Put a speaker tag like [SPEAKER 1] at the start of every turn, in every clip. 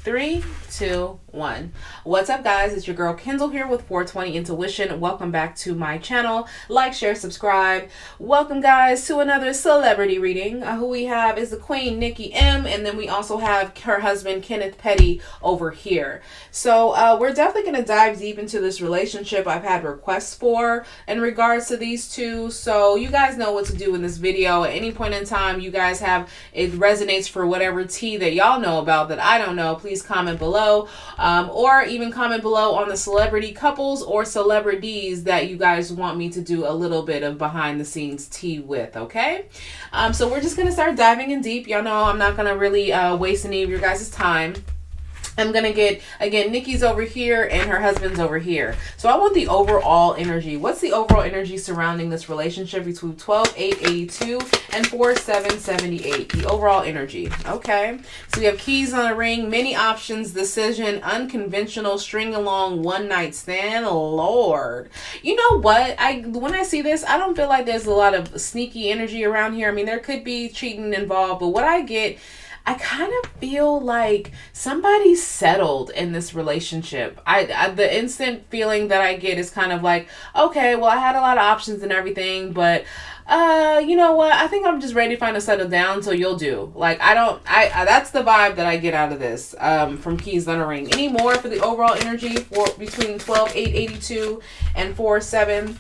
[SPEAKER 1] Three, two, one. What's up, guys? It's your girl Kendall here with 420 Intuition. Welcome back to my channel. Like, share, subscribe. Welcome, guys, to another celebrity reading. Who we have is the Queen Nicki M, and then we also have her husband Kenneth Petty over here. So we're definitely going to dive deep into this relationship I've had requests for in regards to these two. So you guys know what to do in this video. At any point in time, you guys have it resonates for whatever tea that y'all know about that I don't know. Please comment below, or even comment below on the celebrity couples or celebrities that you guys want me to do a little bit of behind the scenes tea with. Okay, so we're just gonna start diving in deep. Y'all know I'm not gonna really waste any of your guys' time. I'm going to get, again, Nicki's over here and her husband's over here. So I want the overall energy. What's the overall energy surrounding this relationship between 12-8-82 and 4-7-78? The overall energy. Okay. So we have keys on a ring, many options, decision, unconventional, string along, one night stand. Lord. You know what? When I see this, I don't feel like there's a lot of sneaky energy around here. I mean, there could be cheating involved, but what I get, I kind of feel like somebody's settled in this relationship. The instant feeling that I get is kind of like, okay, well, I had a lot of options and everything, but you know what? I think I'm just ready to find a settle down, so you'll do. Like, that's the vibe that I get out of this from Keys on a Ring. Any more for the overall energy for between 12-8-82 and 4-7-78?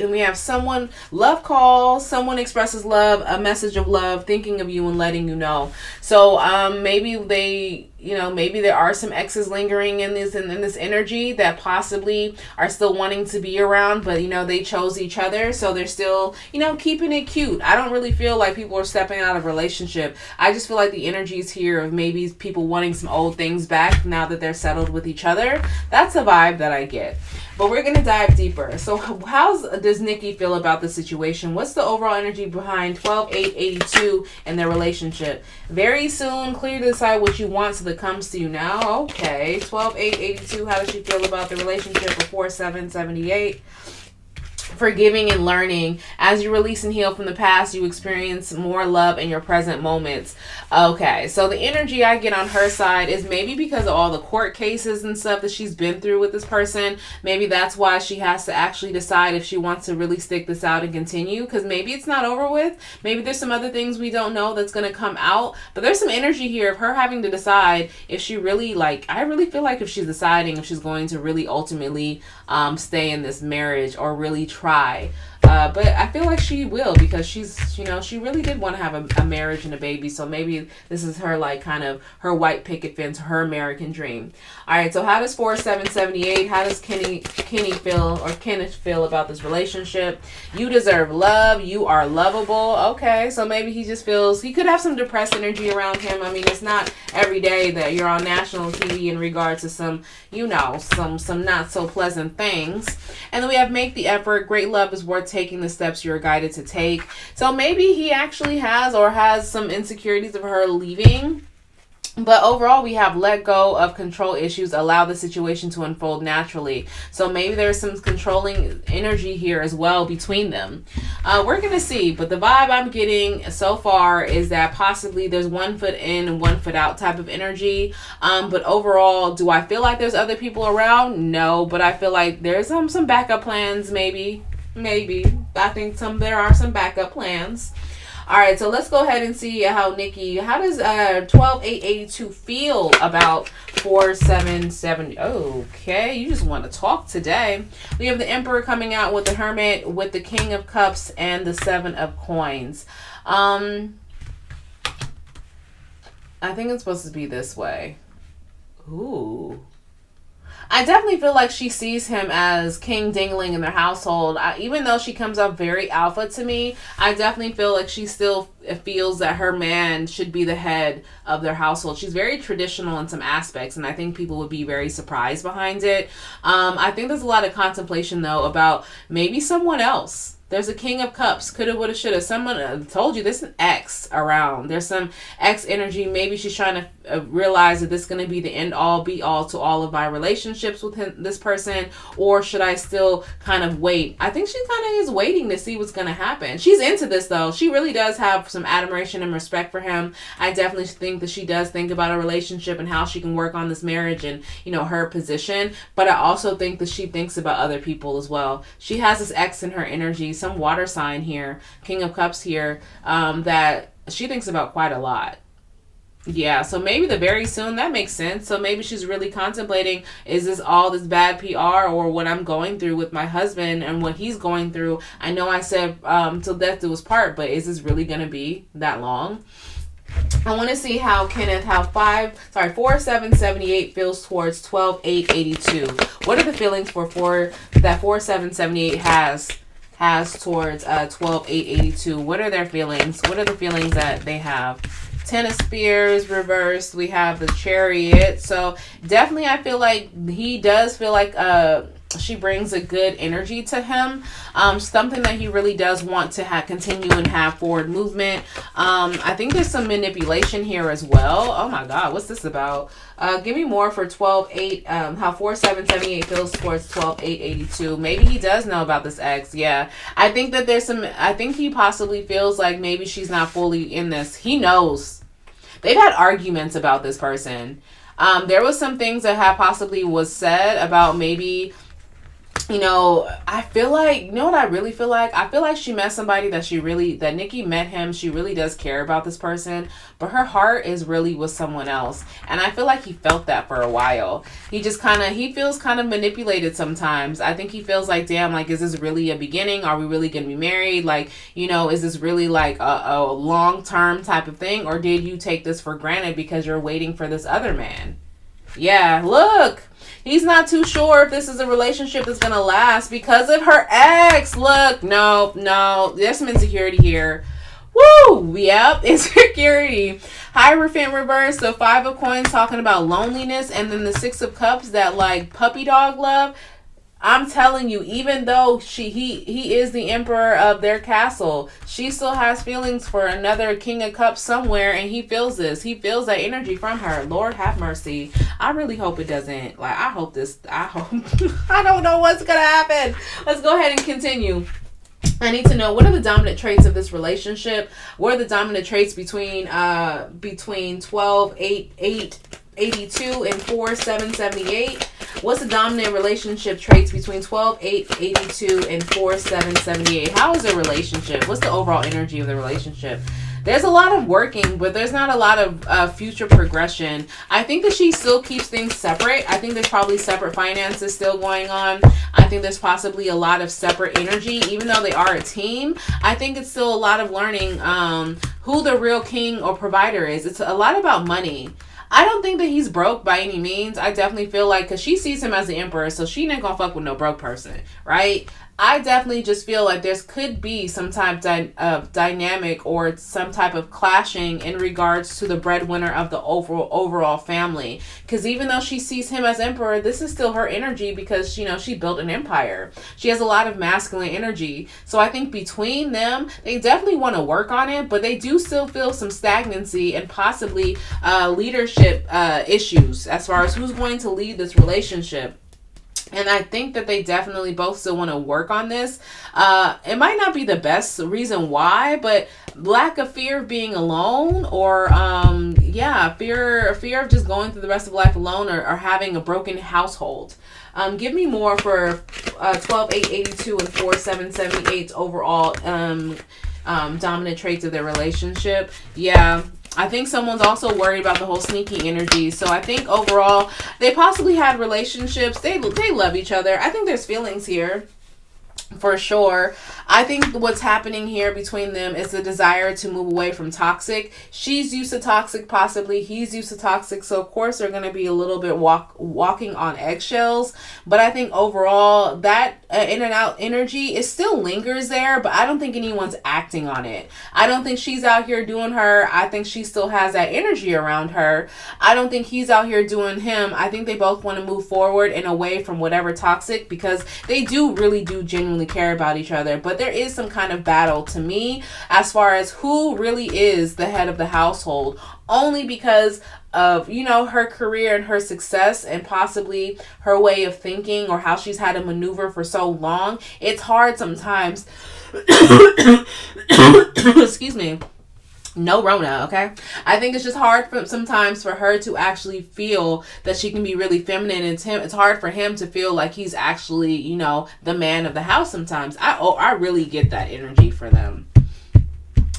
[SPEAKER 1] And we have someone, love call, someone expresses love, a message of love, thinking of you and letting you know. So maybe maybe there are some exes lingering in this energy that possibly are still wanting to be around, but they chose each other, so they're still keeping it cute. I don't really feel like people are stepping out of relationship. I just feel like the energy is here of maybe people wanting some old things back now that they're settled with each other. That's a vibe that I get. But we're going to dive deeper. So does Nicki feel about the situation? What's the overall energy behind 12-8-82 and their relationship? Very soon, clear to decide what you want so that comes to you now. Okay, 12-8-82, how does she feel about the relationship of 4-7-78? Forgiving and learning. As you release and heal from the past, you experience more love in your present moments. Okay, so the energy I get on her side is maybe because of all the court cases and stuff that she's been through with this person. Maybe that's why she has to actually decide if she wants to really stick this out and continue, because maybe it's not over with. Maybe there's some other things we don't know that's going to come out, but there's some energy here of her having to decide if she really, I really feel like if she's deciding if she's going to really ultimately stay in this marriage or really try. But I feel like she will, because she's, she really did want to have a marriage and a baby. So maybe this is her, kind of her white picket fence, her American dream. All right. So how does 4-7-78? How does Kenneth feel about this relationship? You deserve love. You are lovable. Okay. So maybe he just feels he could have some depressed energy around him. I mean, it's not every day that you're on national TV in regard to some, some not so pleasant things. And then we have make the effort. Great love is worth taking the steps you're guided to take. So maybe he actually has some insecurities of her leaving. But overall, we have let go of control issues, allow the situation to unfold naturally. So maybe there's some controlling energy here as well between them. We're going to see. But the vibe I'm getting so far is that possibly there's 1 foot in and 1 foot out type of energy. But overall, do I feel like there's other people around? No. But I feel like there's some backup plans, maybe. I think there are some backup plans. All right, so let's go ahead and see how does 12-8-82 feel about 4-7-7? Okay, you just want to talk today. We have the Emperor coming out with the Hermit, with the King of Cups, and the 7 of Coins. I think it's supposed to be this way. Ooh. I definitely feel like she sees him as king dingling in their household. Even though she comes up very alpha to me, I definitely feel like she still feels that her man should be the head of their household. She's very traditional in some aspects, and I think people would be very surprised behind it. I think there's a lot of contemplation, though, about maybe someone else. There's a King of Cups. Coulda, woulda, shoulda. Someone told you there's an X around. There's some X energy. Maybe she's trying to realize that this is going to be the end all be all to all of my relationships with this person. Or should I still kind of wait? I think she kind of is waiting to see what's going to happen. She's into this though. She really does have some admiration and respect for him. I definitely think that she does think about a relationship and how she can work on this marriage and, you know, her position. But I also think that she thinks about other people as well. She has this X in her energy, some water sign here, King of Cups here, that she thinks about quite a lot. Yeah, so maybe the very soon, that makes sense. So maybe she's really contemplating, is this all this bad PR or what I'm going through with my husband and what he's going through? I know I said till death do us part, but is this really going to be that long? I want to see how Kenneth, 4-7-78 feels towards 12-8-82. What are the feelings for 4-7-78 has towards 12-8-82? What are their feelings? What are the feelings that they have? Ten of Spears reversed. We have the Chariot. So definitely I feel like he does feel like she brings a good energy to him. Something that he really does want to continue and have forward movement. I think there's some manipulation here as well. Oh my God, what's this about? Give me more for 12-8, how 4-7-78 feels towards 12-8-82. Maybe he does know about this ex. Yeah. I think that I think he possibly feels like maybe she's not fully in this. He knows. They've had arguments about this person. There was some things that had possibly was said about maybe, you know, I feel like, you know what I really feel like? I feel like she met somebody that Nicki met him. She really does care about this person, but her heart is really with someone else. And I feel like he felt that for a while. He feels kind of manipulated sometimes. I think he feels like, damn, like, is this really a beginning? Are we really going to be married? Like, you know, is this really like a long-term type of thing? Or did you take this for granted because you're waiting for this other man? Yeah, look. He's not too sure if this is a relationship that's going to last because of her ex. Look, no. There's some insecurity here. Woo! Yep, insecurity. Hierophant reverse. So 5 of Coins talking about loneliness. And then the 6 of Cups, that like puppy dog love. I'm telling you, even though he is the emperor of their castle, she still has feelings for another King of Cups somewhere, and he feels this. He feels that energy from her. Lord have mercy. I really hope it doesn't. Like, I hope. I don't know what's gonna happen. Let's go ahead and continue. I need to know, what are the dominant traits of this relationship? What are the dominant traits between 12-8-82 and 4-7-78? What's the dominant relationship traits between 12-8-82 and 4-7-78? How is the relationship? What's the overall energy of the relationship? There's a lot of working, but there's not a lot of future progression. I think that she still keeps things separate. I think there's probably separate finances still going on. I think there's possibly a lot of separate energy. Even though they are a team, I think it's still a lot of learning who the real king or provider is. It's a lot about money. I don't think that he's broke by any means. I definitely feel like, because she sees him as the emperor, so she ain't gonna fuck with no broke person, right? I definitely just feel like there could be some type of dynamic or some type of clashing in regards to the breadwinner of the overall family. Because even though she sees him as emperor, this is still her energy because, you know, she built an empire. She has a lot of masculine energy. So I think between them, they definitely want to work on it, but they do still feel some stagnancy and possibly leadership issues as far as who's going to lead this relationship. And I think that they definitely both still want to work on this. It might not be the best reason why, but lack of fear of being alone, or fear of just going through the rest of life alone, or having a broken household. Give me more for 12-8-82 and 4-7-78 overall dominant traits of their relationship. Yeah. I think someone's also worried about the whole sneaky energy. So I think overall, they possibly had relationships. They love each other. I think there's feelings here. For sure. I think what's happening here between them is the desire to move away from toxic. She's used to toxic, possibly. He's used to toxic. So, of course, they're going to be a little bit walking on eggshells. But I think overall, that in and out energy, it still lingers there. But I don't think anyone's acting on it. I don't think she's out here doing her. I think she still has that energy around her. I don't think he's out here doing him. I think they both want to move forward and away from whatever toxic, because they really do genuinely genuinely care about each other. But there is some kind of battle to me as far as who really is the head of the household, only because of, you know, her career and her success and possibly her way of thinking or how she's had to maneuver for so long. It's hard sometimes. Excuse me. No Rona, okay? I think it's just hard sometimes for her to actually feel that she can be really feminine. It's hard for him to feel like he's actually, you know, the man of the house sometimes. I really get that energy for them.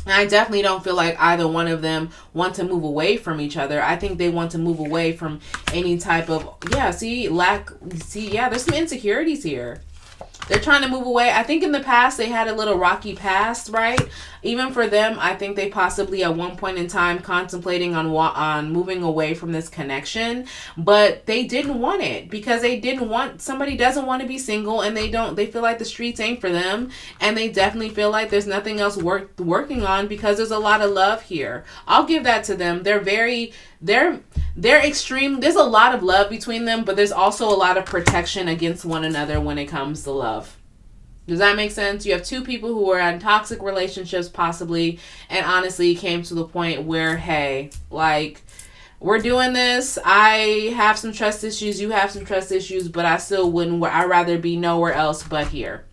[SPEAKER 1] And I definitely don't feel like either one of them want to move away from each other. I think they want to move away from any type of, there's some insecurities here. They're trying to move away. I think in the past they had a little rocky past, right? Even for them, I think they possibly at one point in time contemplating on moving away from this connection, but they didn't want it because somebody doesn't want to be single, and they feel like the streets ain't for them, and they definitely feel like there's nothing else worth working on because there's a lot of love here. I'll give that to them. They're extreme. There's a lot of love between them, but there's also a lot of protection against one another when it comes to love. Does that make sense? You have two people who are in toxic relationships possibly, and honestly came to the point where, hey, like, we're doing this. I have some trust issues. You have some trust issues, but I still wouldn't. I'd rather be nowhere else but here.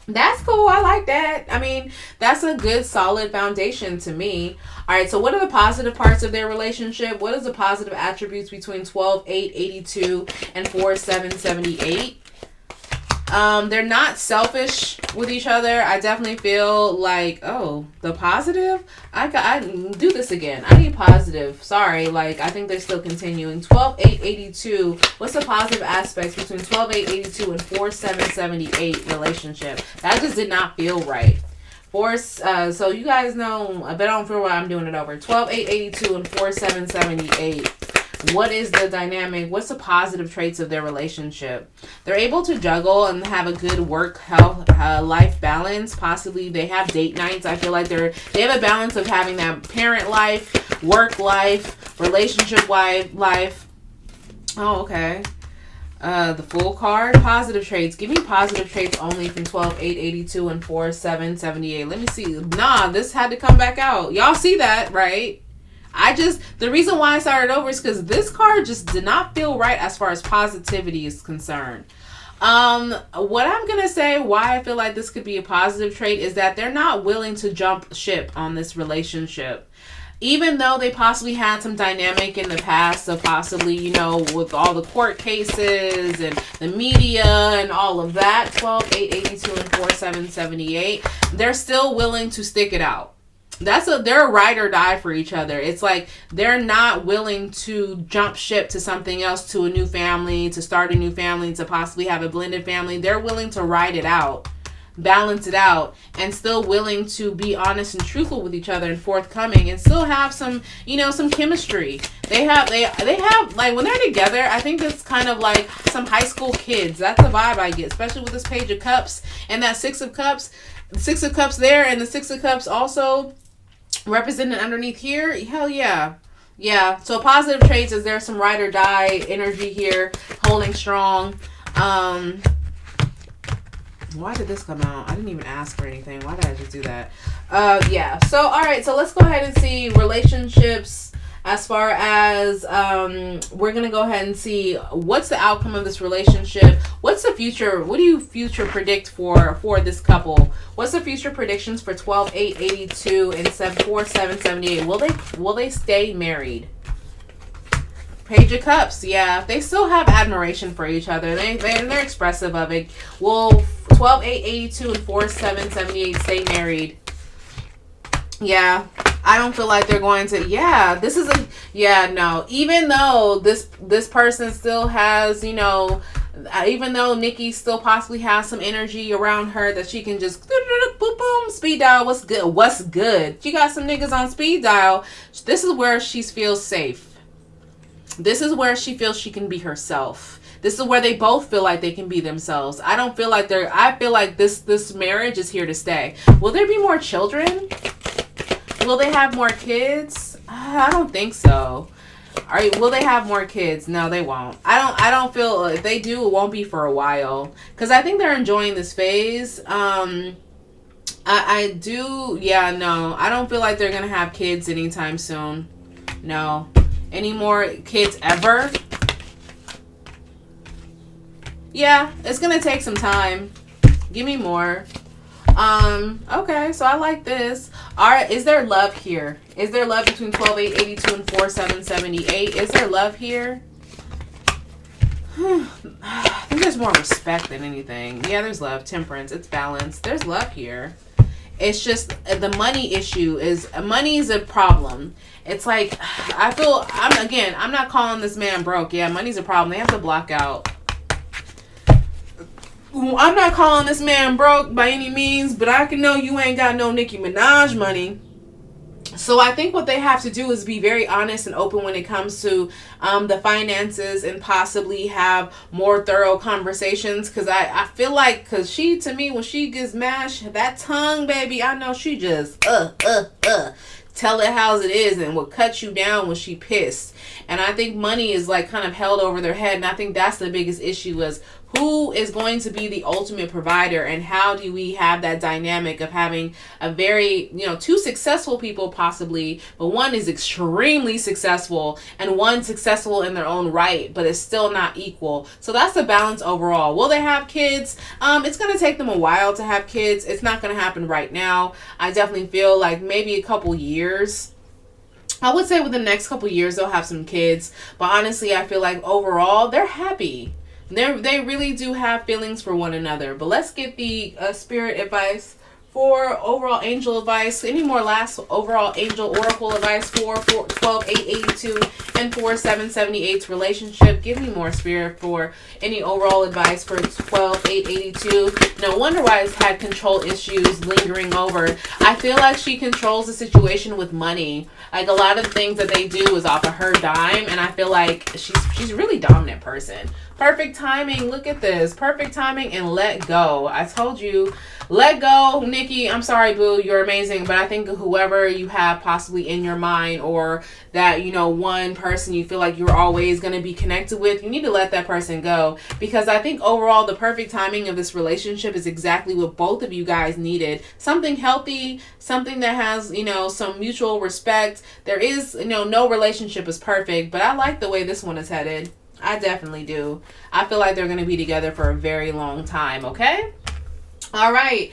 [SPEAKER 1] That's cool. I like that. I mean, that's a good, solid foundation to me. All right, so what are the positive parts of their relationship? What is the positive attributes between 12-8-82 and 4-7-78? They're not selfish with each other. I definitely feel like, the positive? I do this again. I need positive. Sorry, like, I think they're still continuing. 12-8-82. What's the positive aspects between 12-8-82 and 4-7-78 relationship? That just did not feel right. So you guys know, I bet I don't feel right, I'm doing it over. 12-8-82 and 4-7-78. What is the dynamic? What's the positive traits of their relationship? They're able to juggle and have a good work health life balance. Possibly they have date nights. I feel like they have a balance of having that parent life, work life, relationship life. Oh, okay. The full card, positive traits. Give me positive traits only from 12-8-82 and 4-7-78. Let me see. Nah, this had to come back out. Y'all see that, right? The reason why I started over is because this card just did not feel right as far as positivity is concerned. What I'm going to say, why I feel like this could be a positive trait, is that they're not willing to jump ship on this relationship. Even though they possibly had some dynamic in the past of possibly, you know, with all the court cases and the media and all of that, 12-8-82 and 4-7-78, they're still willing to stick it out. They're a ride or die for each other. It's like they're not willing to jump ship to something else, to a new family, to start a new family, to possibly have a blended family. They're willing to ride it out, balance it out, and still willing to be honest and truthful with each other and forthcoming, and still have some, you know, some chemistry. They have like when they're together, I think it's kind of like some high school kids. That's the vibe I get, especially with this Page of Cups and that Six of Cups. The Six of Cups there and the Six of Cups also represented underneath here. Hell yeah. Yeah. So positive traits is there's some ride or die energy here, holding strong. Why did this come out? I didn't even ask for anything. Why did I just do that? Yeah. So, all right. So let's go ahead and see relationships as far as, we're going to go ahead and see what's the outcome of this relationship. What's the future? What do you future predict for this couple? What's the future predictions for 12-8-82 and 4-7-78? Will they stay married? Page of Cups, yeah. They still have admiration for each other. They're expressive of it. Will 12-8-82 and 4-7-78 stay married? Yeah. I don't feel like they're going to, no. Even though this person still has, you know, even though Nicki still possibly has some energy around her that she can just boom, boom, speed dial. What's good? She got some niggas on speed dial. This is where she feels safe. This is where she feels she can be herself. This is where they both feel like they can be themselves. I feel like this marriage is here to stay. Will there be more children? Will they have more kids? I don't think so. Will they have more kids? No, they won't. I don't feel, if they do, it won't be for a while, because I think they're enjoying this phase. I do, yeah, no, I don't feel like they're gonna have kids anytime soon. No, any more kids ever? Yeah, it's gonna take some time. Give me more. Okay, so I like this. Alright, is there love here? Is there love between 12/8/82 and 4/7/78? Is there love here? I think there's more respect than anything. Yeah, there's love. Temperance. It's balance. There's love here. It's just the money issue is, money is a problem. It's like, I'm not calling this man broke. Yeah, money's a problem. They have to block out. I'm not calling this man broke by any means, but I can know you ain't got no Nicki Minaj money. So I think what they have to do is be very honest and open when it comes to the finances, and possibly have more thorough conversations. Because I feel like, because she, to me, when she gets mad, that tongue, baby, I know she just, tell it how it is, and will cut you down when she pissed. And I think money is like kind of held over their head. And I think that's the biggest issue, is who is going to be the ultimate provider, and how do we have that dynamic of having a very, two successful people possibly, but one is extremely successful and one successful in their own right, but it's still not equal. So that's the balance overall. Will they have kids? It's going to take them a while to have kids. It's not going to happen right now. I definitely feel like maybe a couple years. I would say within the next couple years they'll have some kids, but honestly I feel like overall they're happy. They really do have feelings for one another. But let's get the spirit advice for overall angel advice. Any more last overall angel oracle advice for 12/8/82 and 4/7/78's relationship? Give me more spirit for any overall advice for 12/8/82. No wonder why it's had control issues lingering over. I feel like she controls the situation with money. Like, a lot of things that they do is off of her dime, and I feel like she's a really dominant person. Perfect timing. Look at this. Perfect timing, and let go. I told you, let go, Nicki. I'm sorry, boo. You're amazing. But I think whoever you have possibly in your mind, or that, one person you feel like you're always going to be connected with, you need to let that person go. Because I think overall the perfect timing of this relationship is exactly what both of you guys needed. Something healthy, something that has, some mutual respect. There is, no relationship is perfect, but I like the way this one is headed. I definitely do. I feel like they're going to be together for a very long time, okay? All right,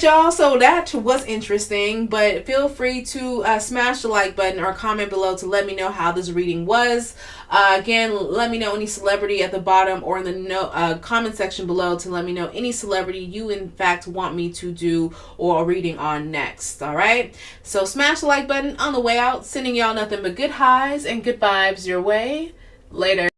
[SPEAKER 1] y'all. So that was interesting, but feel free to smash the like button or comment below to let me know how this reading was. Again, let me know any celebrity at the bottom, or in the comment section below to let me know any celebrity you in fact want me to do or a reading on next. All right, so smash the like button. On the way out, sending y'all nothing but good highs and good vibes your way. Later.